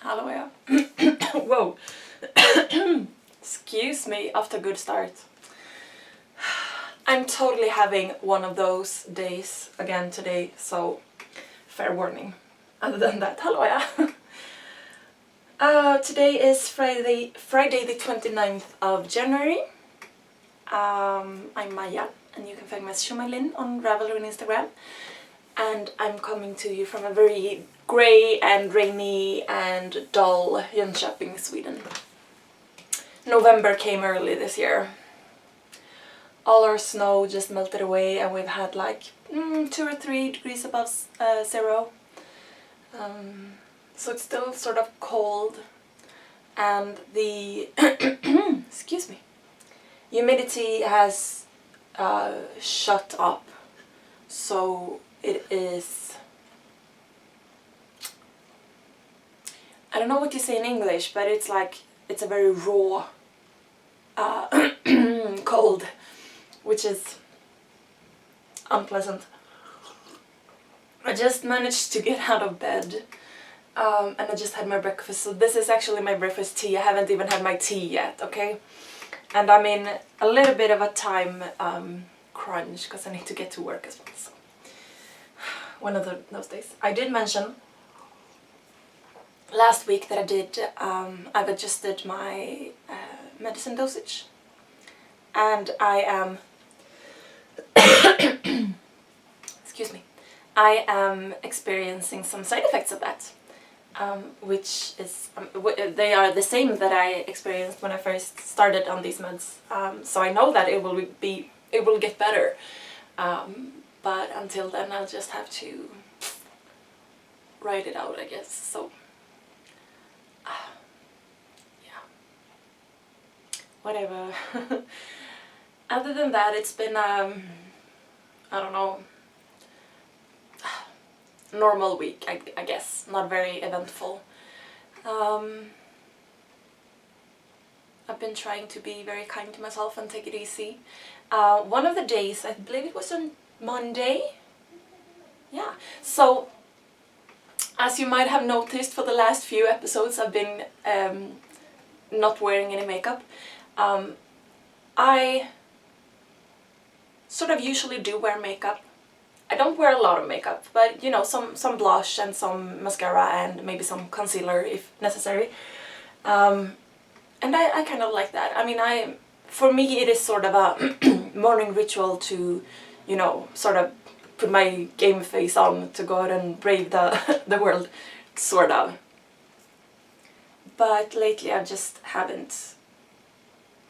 Hallå ja. Whoa. Excuse me, after a good start. I'm totally having one of those days again today, so fair warning. Other than that, hallå ja. Today is Friday the 29th of January. I'm Maja, and you can find me as sjomajlin on Ravelry on Instagram. And I'm coming to you from a very grey and rainy and dull Jönköping, Sweden. November came early this year. All our snow just melted away and we've had like 2 or 3 degrees above zero. So it's still sort of cold, and the excuse me, humidity has shut up, so it is, I don't know what you say in English, but it's like, it's a very raw cold, which is unpleasant. I just managed to get out of bed, and I just had my breakfast, so this is actually my breakfast tea. I haven't even had my tea yet, okay? And I'm in a little bit of a time crunch, because I need to get to work as well, so one of those days. I did mention last week that I've adjusted my medicine dosage, and I am excuse me, I am experiencing some side effects of that, which is they are the same that I experienced when I first started on these meds. So I know that it will get better, but until then I'll just have to write it out, I guess. So yeah, whatever. Other than that, it's been I don't know, normal week, I guess. Not very eventful. I've been trying to be very kind to myself and take it easy. One of the days, I believe it was on Monday. Yeah. So, as you might have noticed for the last few episodes, I've been not wearing any makeup. I sort of usually do wear makeup. I don't wear a lot of makeup, but you know, some blush and some mascara and maybe some concealer if necessary. And I kind of like that. I mean, for me it is sort of a morning ritual to, you know, sort of put my game face on to go out and brave the world, sort of. But lately I just haven't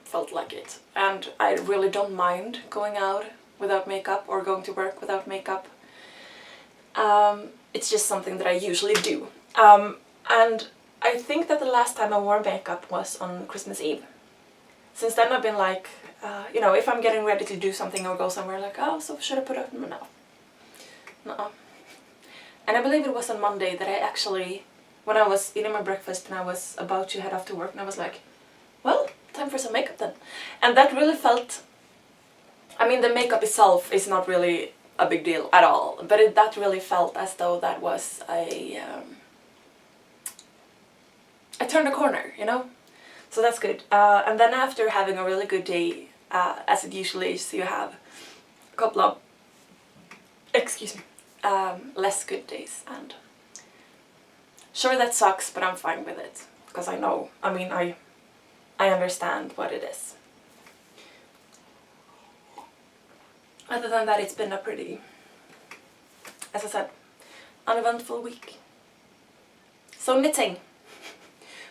felt like it, and I really don't mind going out without makeup or going to work without makeup. It's just something that I usually do. And I think that the last time I wore makeup was on Christmas Eve. Since then I've been like, you know, if I'm getting ready to do something or go somewhere, like, oh, so should I put it on? No. And I believe it was on Monday that I actually, when I was eating my breakfast and I was about to head off to work, and I was like, well, time for some makeup then. And that really felt, I mean, the makeup itself is not really a big deal at all, but that really felt as though that was I turned a corner, you know? So that's good. And then after having a really good day, as it usually is, you have a couple of, excuse me, less good days. And sure, that sucks, but I'm fine with it, because I know, I mean, I understand what it is. Other than that, it's been a pretty, as I said, uneventful week. So knitting.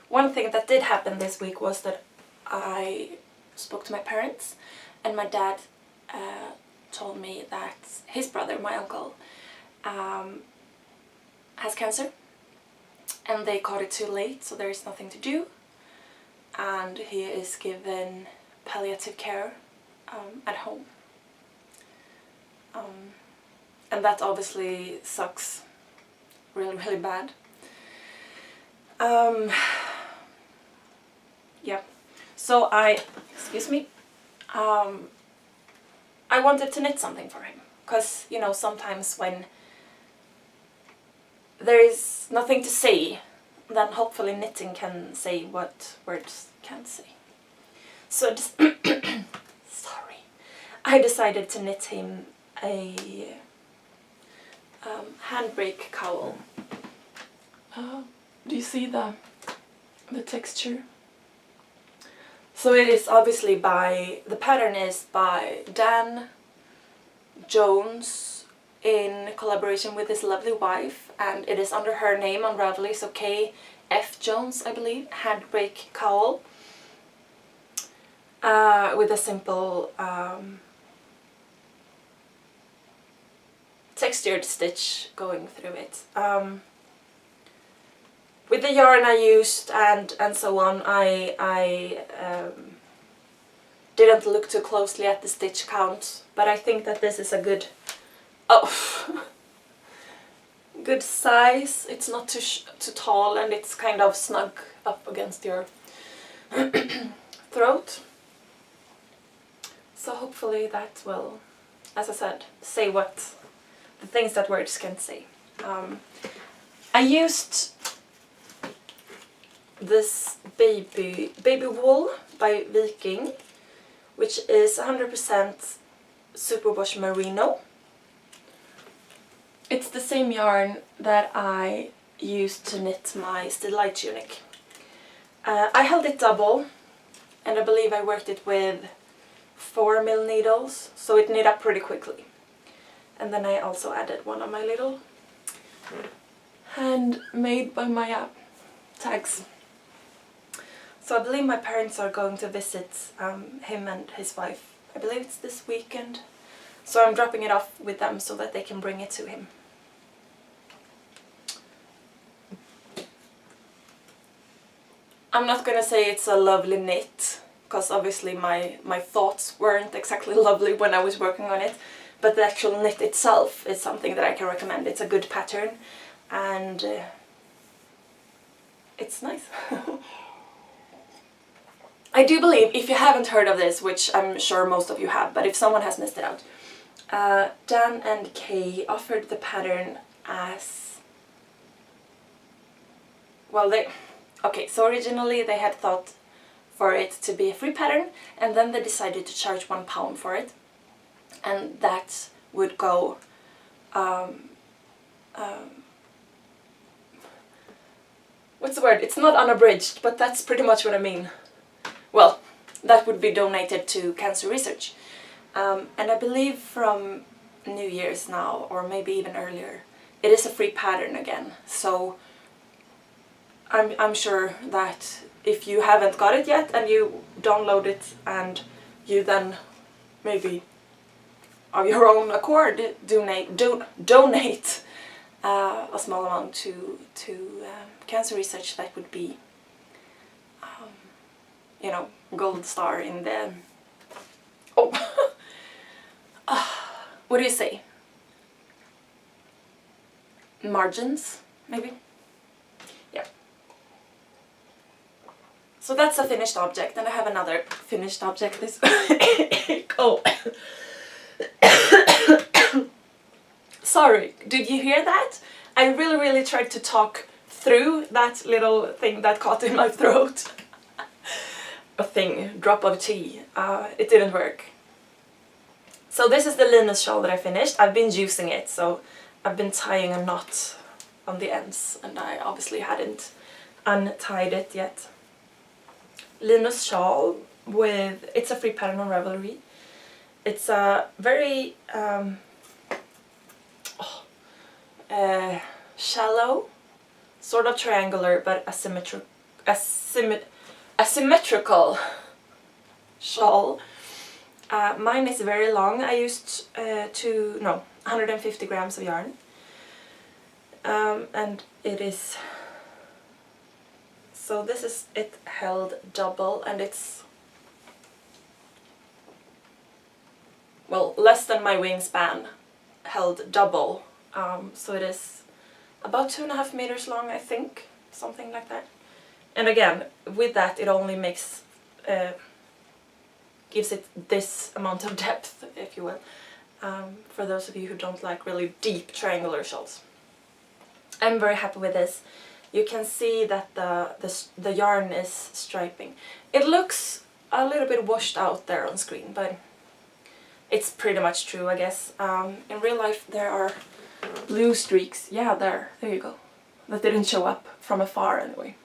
One thing that did happen this week was that I spoke to my parents, and my dad told me that his brother, my uncle, has cancer, and they caught it too late, so there is nothing to do, and he is given palliative care at home. And that obviously sucks really, really bad. Yeah, so excuse me, I wanted to knit something for him, because, you know, sometimes when there is nothing to say then hopefully knitting can say what words can't say. So sorry, I decided to knit him a handbrake cowl. Do you see the texture? So it is obviously the pattern is by Dan Jones in collaboration with his lovely wife, and it is under her name on Ravelry, so K.F. Jones, I believe, handbrake cowl, with a simple textured stitch going through it. With the yarn I used and so on, I didn't look too closely at the stitch count, but I think that this is a good good size. It's not too tall, and it's kind of snug up against your throat. So hopefully that will, as I said, say what the things that words can't say. I used this baby wool by Viking, which is 100% superwash merino. It's the same yarn that I used to knit my still-light tunic. I held it double, and I believe I worked it with 4mm needles, so it knit up pretty quickly. And then I also added one of my little handmade by Maya tags. So I believe my parents are going to visit him and his wife. I believe it's this weekend. So I'm dropping it off with them so that they can bring it to him. I'm not gonna say it's a lovely knit, because obviously my thoughts weren't exactly lovely when I was working on it, but the actual knit itself is something that I can recommend. It's a good pattern, and it's nice. I do believe, if you haven't heard of this, which I'm sure most of you have, but if someone has missed it out, Dan and Kay offered the pattern as, well, so originally they had thought for it to be a free pattern, and then they decided to charge £1 for it, and that would go what's the word? It's not unabridged, but that's pretty much what I mean. Well, that would be donated to cancer research. And I believe from New Year's now, or maybe even earlier, it is a free pattern again. So I'm sure that if you haven't got it yet and you download it and you then maybe of your own accord donate a small amount to cancer research, that would be gold star in the what do you say, margins maybe. Yeah, so that's a finished object, and I have another finished object. This sorry, did you hear that? I really tried to talk through that little thing that caught in my throat. Drop of tea. It didn't work. So this is the Linus shawl that I finished. I've been using it, so I've been tying a knot on the ends, and I obviously hadn't untied it yet. Linus shawl it's a free pattern on Ravelry. It's a very shallow, sort of triangular, but asymmetrical shawl. Mine is very long. I used 150 grams of yarn, and it is, so this is it held double, and it's, well, less than my wingspan held double, so it is about 2.5 meters long, I think, something like that. And again, with that, it only makes gives it this amount of depth, if you will, for those of you who don't like really deep triangular shawls. I'm very happy with this you can see that the yarn is striping. It looks a little bit washed out there on screen, but it's pretty much true, I guess. In real life there are blue streaks. Yeah, there you go. That didn't show up from afar anyway.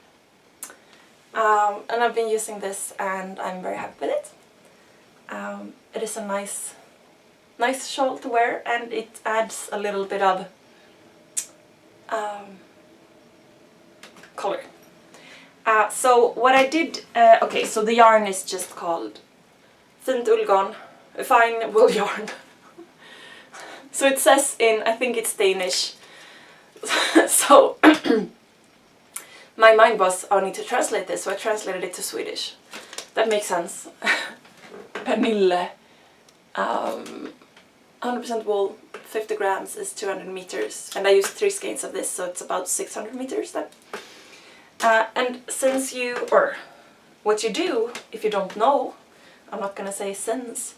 And I've been using this and I'm very happy with it. It is a nice shawl to wear, and it adds a little bit of color. So what I did, okay, so the yarn is just called fint ullgarn, fine wool yarn. So it says in, I think it's Danish. So my mind was, I need to translate this, so I translated it to Swedish. That makes sense. Pernille, 100% wool, 50 grams is 200 meters, and I used 3 skeins of this, so it's about 600 meters then. And since or what you do, if you don't know, I'm not gonna say since,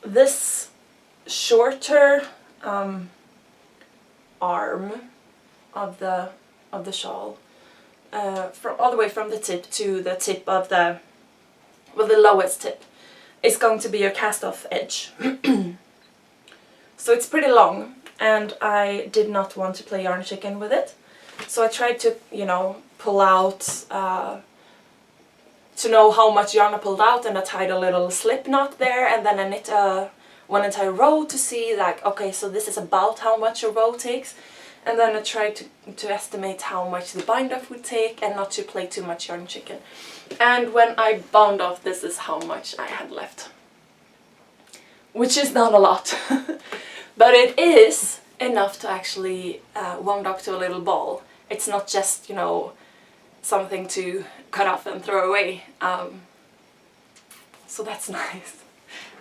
this shorter arm of the shawl, from all the way from the tip to the tip of the lowest tip, is going to be your cast-off edge. So it's pretty long, and I did not want to play yarn chicken with it. So I tried to, pull out, to know how much yarn I pulled out, and I tied a little slip knot there, and then I knit one entire row to see, like, okay, so this is about how much a row takes. And then I tried to estimate how much the bind off would take and not to play too much yarn chicken. And when I bound off, this is how much I had left. Which is not a lot. But it is enough to actually wound up to a little ball. It's not just, something to cut off and throw away. So that's nice.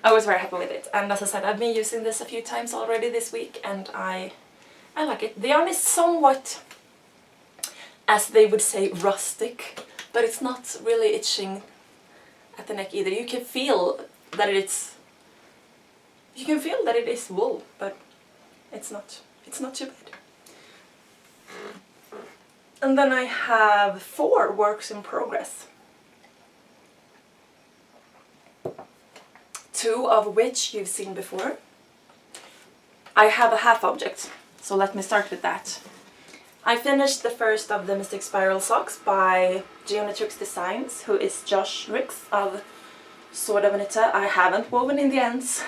I was very happy with it. And as I said, I've been using this a few times already this week, and I like it. The yarn is somewhat, as they would say, rustic, but it's not really itching at the neck either. You can feel that it is wool, but it's not too bad. And then I have 4 works in progress. 2 of which you've seen before. I have a half object. So let me start with that. I finished the first of the Mystic Spiral socks by Geometrix Designs, who is Josh Ricks of Sword of Anita. I haven't woven in the ends.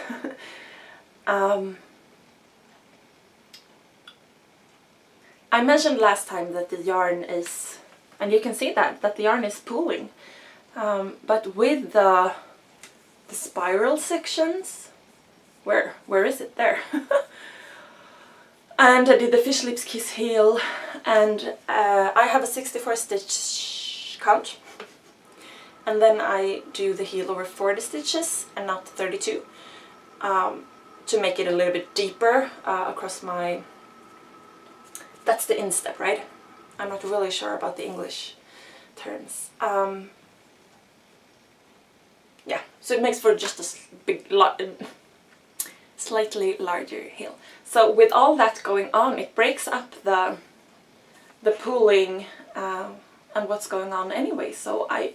I mentioned last time that the yarn is, and you can see that the yarn is pooling. But with the spiral sections, where is it? There. And I did the fish lips kiss heel, and I have a 64 stitch count, and then I do the heel over 40 stitches and not 32 to make it a little bit deeper across my, that's the instep, right? I'm not really sure about the English terms. Yeah, so it makes for just a slightly larger heel. So with all that going on, it breaks up the pooling and what's going on anyway. So I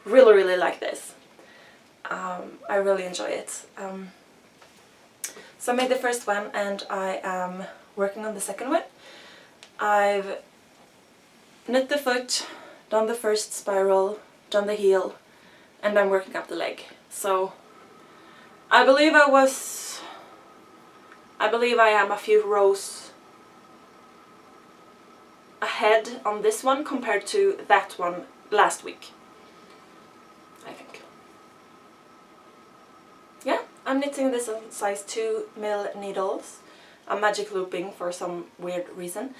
really like this. I really enjoy it. So I made the first one, and I am working on the second one. I've knit the foot, done the first spiral, done the heel, and I'm working up the leg. So I believe I am a few rows ahead on this one compared to that one last week, I think. Yeah, I'm knitting this on size 2mm needles. I'm magic looping for some weird reason.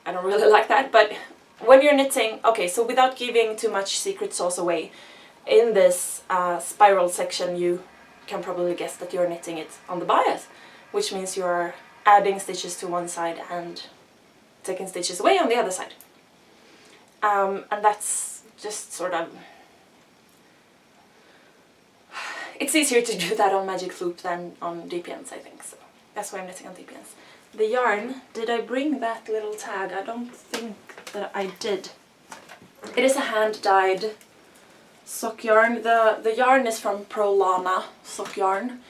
I don't really like that, but when you're knitting, okay, so without giving too much secret sauce away, in this spiral section you can probably guess that you're knitting it on the bias, which means you're adding stitches to one side and taking stitches away on the other side. And that's just sort of, it's easier to do that on magic loop than on DPNs, I think, so that's why I'm knitting on DPNs. the yarn, did I bring that little tag? I don't think that I did. It is a hand-dyed sock yarn. The yarn is from Prolana sock yarn,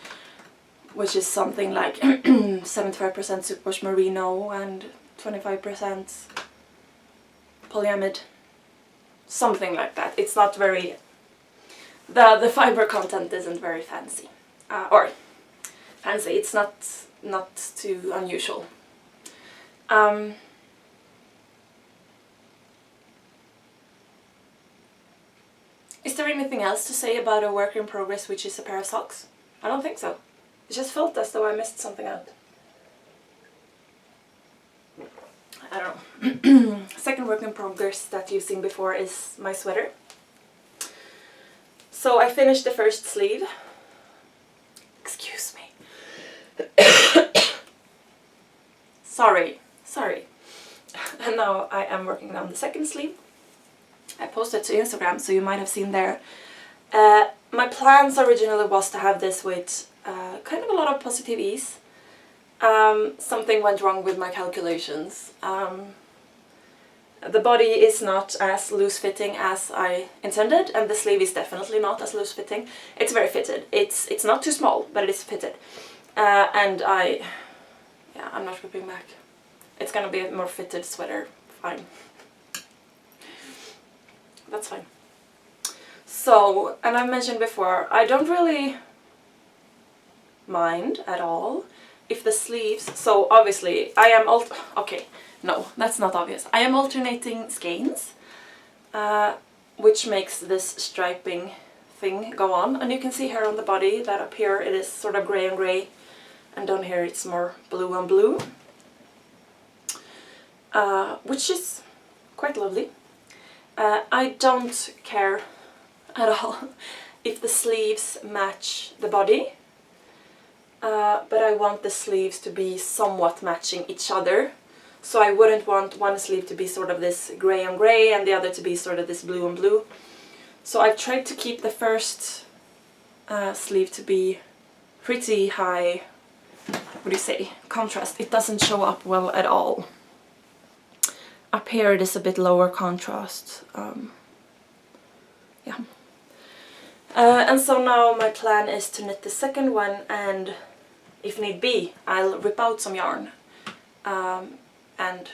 which is something like 75% superwash merino and 25% polyamide. Something like that. It's not very... The fiber content isn't very fancy. Or fancy, it's not too unusual. Is there anything else to say about a work in progress, which is a pair of socks? I don't think so. It just felt as though I missed something out. I don't know. Second work in progress that you've seen before is my sweater. So I finished the first sleeve. Excuse me. Sorry. And now I am working on the second sleeve. I posted to Instagram, so you might have seen there. My plans originally was to have this with kind of a lot of positive ease. Something went wrong with my calculations. The body is not as loose-fitting as I intended, and the sleeve is definitely not as loose-fitting. It's very fitted. It's not too small, but it is fitted. And I'm not ripping back. It's gonna be a more fitted sweater. Fine. That's fine. So, and I mentioned before, I don't really mind at all if the sleeves, so obviously I am okay, no, that's not obvious. I am alternating skeins, which makes this striping thing go on, and you can see here on the body that up here it is sort of grey and grey, and down here it's more blue and blue, which is quite lovely. I don't care at all if the sleeves match the body, but I want the sleeves to be somewhat matching each other. So I wouldn't want one sleeve to be sort of this grey and grey and the other to be sort of this blue and blue. So I've tried to keep the first sleeve to be pretty high, what do you say, contrast. It doesn't show up well at all. Up here it is a bit lower contrast. Yeah. And so now my plan is to knit the second one, and if need be, I'll rip out some yarn and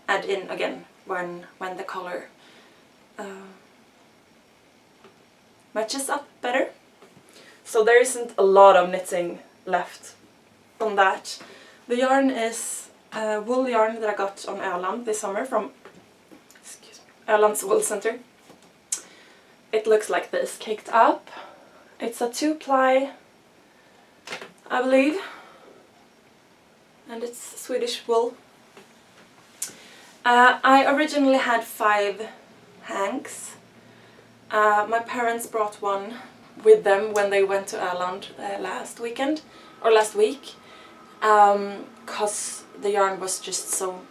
add in again when the color matches up better. So there isn't a lot of knitting left on that. The yarn is wool yarn that I got on Öland this summer from Öland's Wool Center. It looks like this, caked up. It's a 2-ply, I believe, and it's Swedish wool. I originally had 5 hanks. My parents brought one with them when they went to Öland last week, because the yarn was just so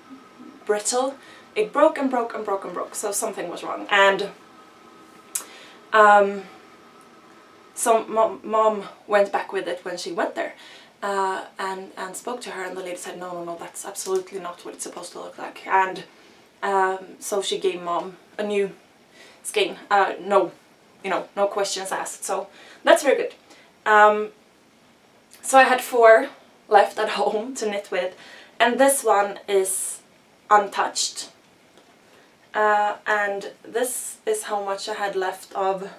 brittle. It broke and broke and broke and broke, so something was wrong. And so mom went back with it when she went there, and spoke to her, and the lady said, no, that's absolutely not what it's supposed to look like. And so she gave mom a new skein. No questions asked. So that's very good. So I had 4 left at home to knit with, and this one is untouched. And this is how much I had left of...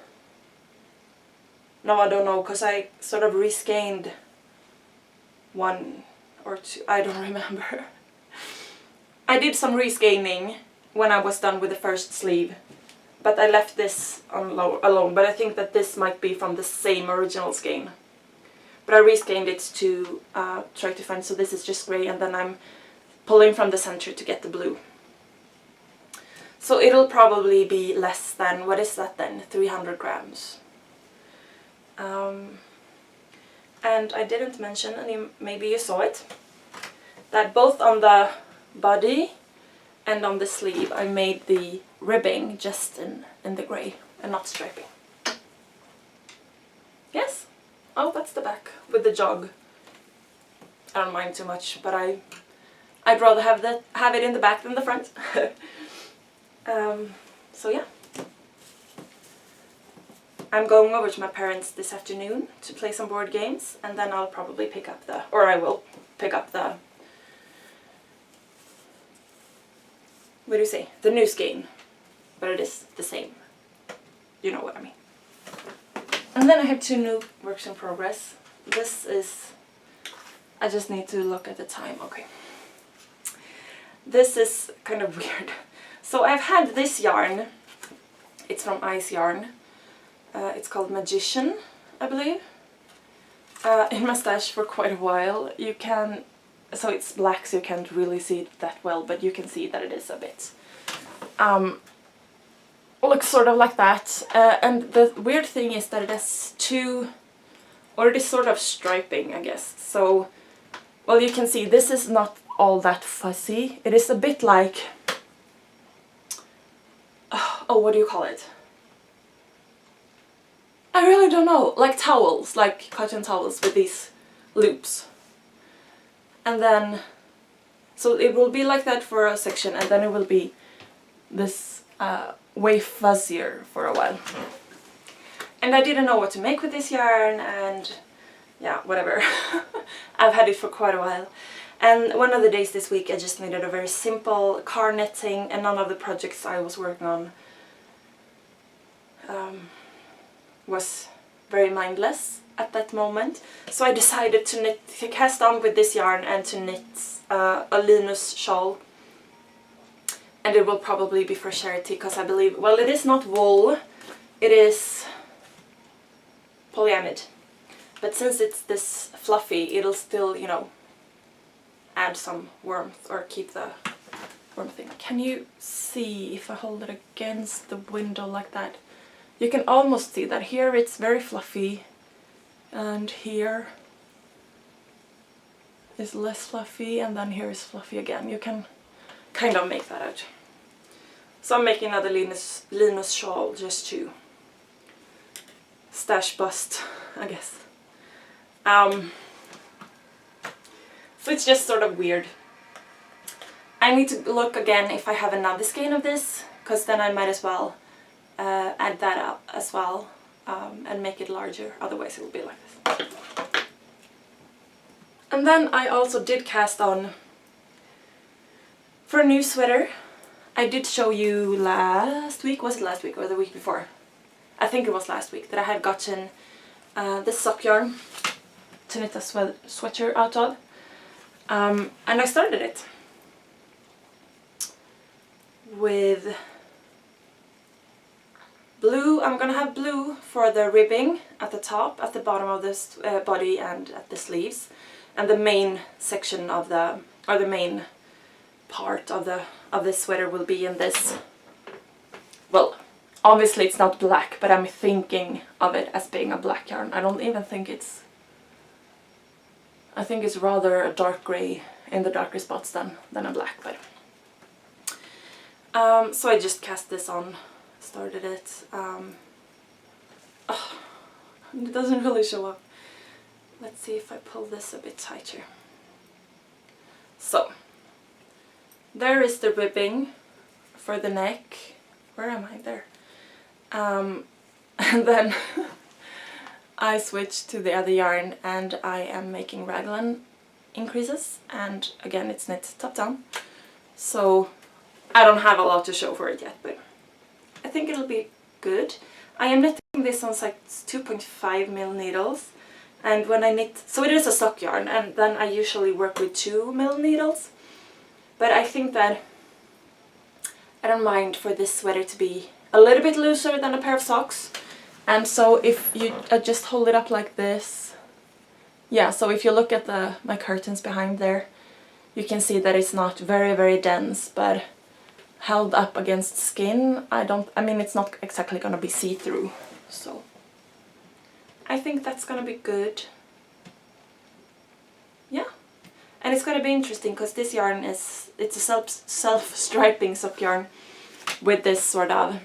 No, I don't know, because I sort of reskeined 1 or 2, I don't remember. I did some reskeining when I was done with the first sleeve, but I left this alone. But I think that this might be from the same original skein. But I reskeined it to try to find, so this is just grey, and then I'm pulling from the center to get the blue. So it'll probably be less than, what is that then, 300 grams. And I didn't mention, and maybe you saw it, that both on the body and on the sleeve I made the ribbing just in the grey and not striping. Yes? Oh, that's the back with the jog. I don't mind too much, but I'd rather have it in the back than the front. So yeah. I'm going over to my parents this afternoon to play some board games, and then I'll probably pick up I will pick up the, what do you say, the new skein, but it is the same. You know what I mean. And then I have 2 new works in progress. This is, I just need to look at the time, okay. This is kind of weird. So I've had this yarn, it's from Ice Yarn. It's called Magician, I believe. In my stash for quite a while. You can, so it's black, so you can't really see it that well, but you can see that it is a bit. Looks sort of like that. And the weird thing is that it has 2, or it is sort of striping, I guess. So, well, you can see this is not all that fuzzy. It is a bit like, oh, what do you call it? I really don't know, like towels, like cotton towels with these loops. And then, so it will be like that for a section, and then it will be this way fuzzier for a while. And I didn't know what to make with this yarn, and yeah, whatever. I've had it for quite a while. And one of the days this week I just needed a very simple car knitting, and none of the projects I was working on was very mindless at that moment. So I decided to cast on with this yarn and to knit a Linus shawl. And it will probably be for charity, because I believe, well, it is not wool, it is polyamide. But since it's this fluffy, it'll still, you know, add some warmth or keep the warmth in. Can you see if I hold it against the window like that? You can almost see that here it's very fluffy, and here is less fluffy, and then here is fluffy again. You can kind of make that out. So I'm making another Linus shawl just to stash bust, I guess. So it's just sort of weird. I need to look again if I have another skein of this, because then I might as well add that up as well, and make it larger, otherwise it will be like this. And then I also did cast on for a new sweater. I did show you last week, was it last week or the week before? I think it was last week, that I had gotten this sock yarn to knit a sweater out of, and I started it with blue. I'm gonna have blue for the ribbing at the top, at the bottom of this body and at the sleeves, and the main section of the, or the main part of this sweater will be in this, well, obviously it's not black, but I'm thinking of it as being a black yarn. I don't even think it's, I think it's rather a dark grey in the darker spots than a black, but so I just cast this on, started it. Oh, it doesn't really show up. Let's see if I pull this a bit tighter. So there is the ribbing for the neck. Where am I? There. And then I switched to the other yarn, and I am making raglan increases, and again it's knit top down. So I don't have a lot to show for it yet, but I think it'll be good. I am knitting this on size 2.5mm needles, and when I knit, so it is a sock yarn, and then I usually work with 2mm needles, but I think that I don't mind for this sweater to be a little bit looser than a pair of socks. And so if you just hold it up like this, yeah, so if you look at my curtains behind there, you can see that it's not very dense, but held up against skin, I mean it's not exactly gonna be see-through, so I think that's gonna be good. Yeah, and it's gonna be interesting because this yarn it's a self-striping sock yarn with this sort of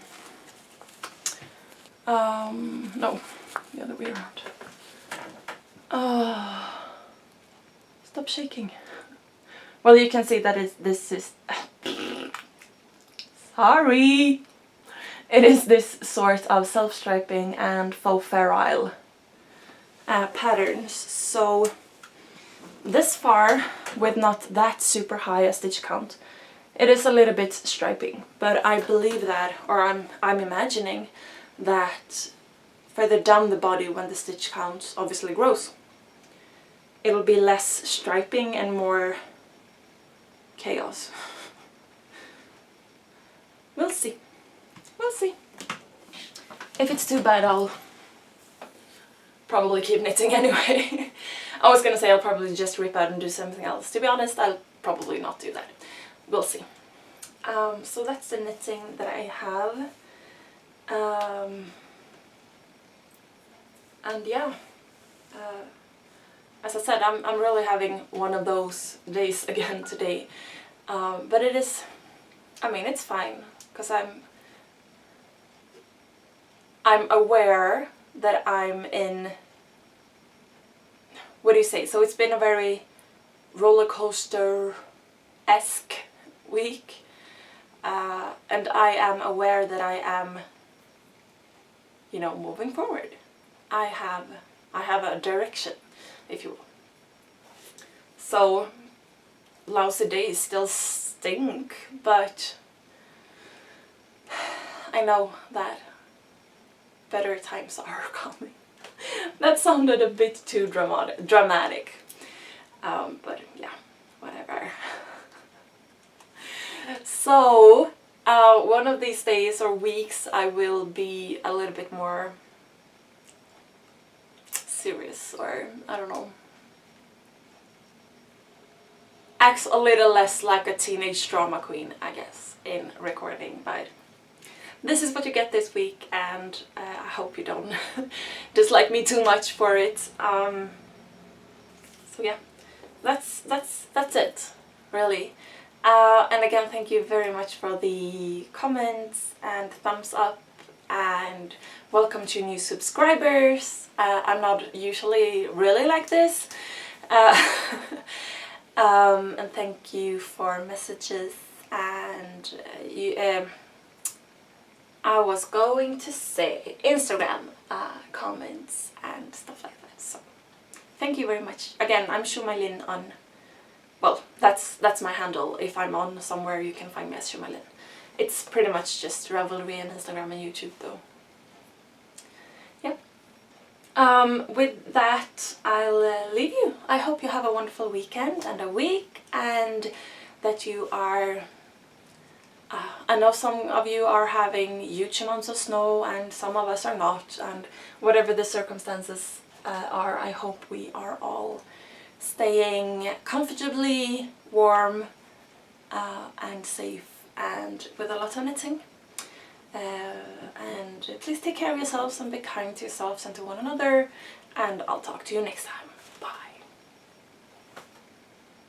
no, the other way around. Stop shaking. Well, you can see that this is... Sorry! It is this sort of self-striping and faux ferrule patterns. So this far, with not that super high a stitch count, it is a little bit striping. But I believe that, or I'm imagining that further down the body, when the stitch count obviously grows, it'll be less striping and more chaos. We'll see. We'll see. If it's too bad, I'll probably keep knitting anyway. I was gonna say I'll probably just rip out and do something else. To be honest, I'll probably not do that. We'll see. So that's the knitting that I have. And yeah, as I said, I'm really having one of those days again today. But it is, I mean, it's fine, because I'm aware that I'm in, what do you say? So it's been a very roller coaster-esque week, and I am aware that I am, you know, moving forward. I have a direction, if you will. So lousy days still stink, but I know that better times are coming. That sounded a bit too dramatic. But yeah, whatever. So one of these days or weeks I will be a little bit more serious, or I don't know, acts a little less like a teenage drama queen, I guess, in recording. But this is what you get this week, and I hope you don't dislike me too much for it. So yeah, that's it, really. And again, thank you very much for the comments and thumbs up, and welcome to new subscribers. I'm not usually really like this. And thank you for messages and I was going to say Instagram comments and stuff like that. So thank you very much. Again, I'm sjomajlin on, well, that's my handle. If I'm on somewhere, you can find me as sjomajlin. It's pretty much just Ravelry and Instagram and YouTube though. Yeah. With that, I'll leave you. I hope you have a wonderful weekend and a week, and that you are, I know some of you are having huge amounts of snow and some of us are not, and whatever the circumstances are, I hope we are all staying comfortably warm and safe and with a lot of knitting. And please take care of yourselves and be kind to yourselves and to one another, and I'll talk to you next time.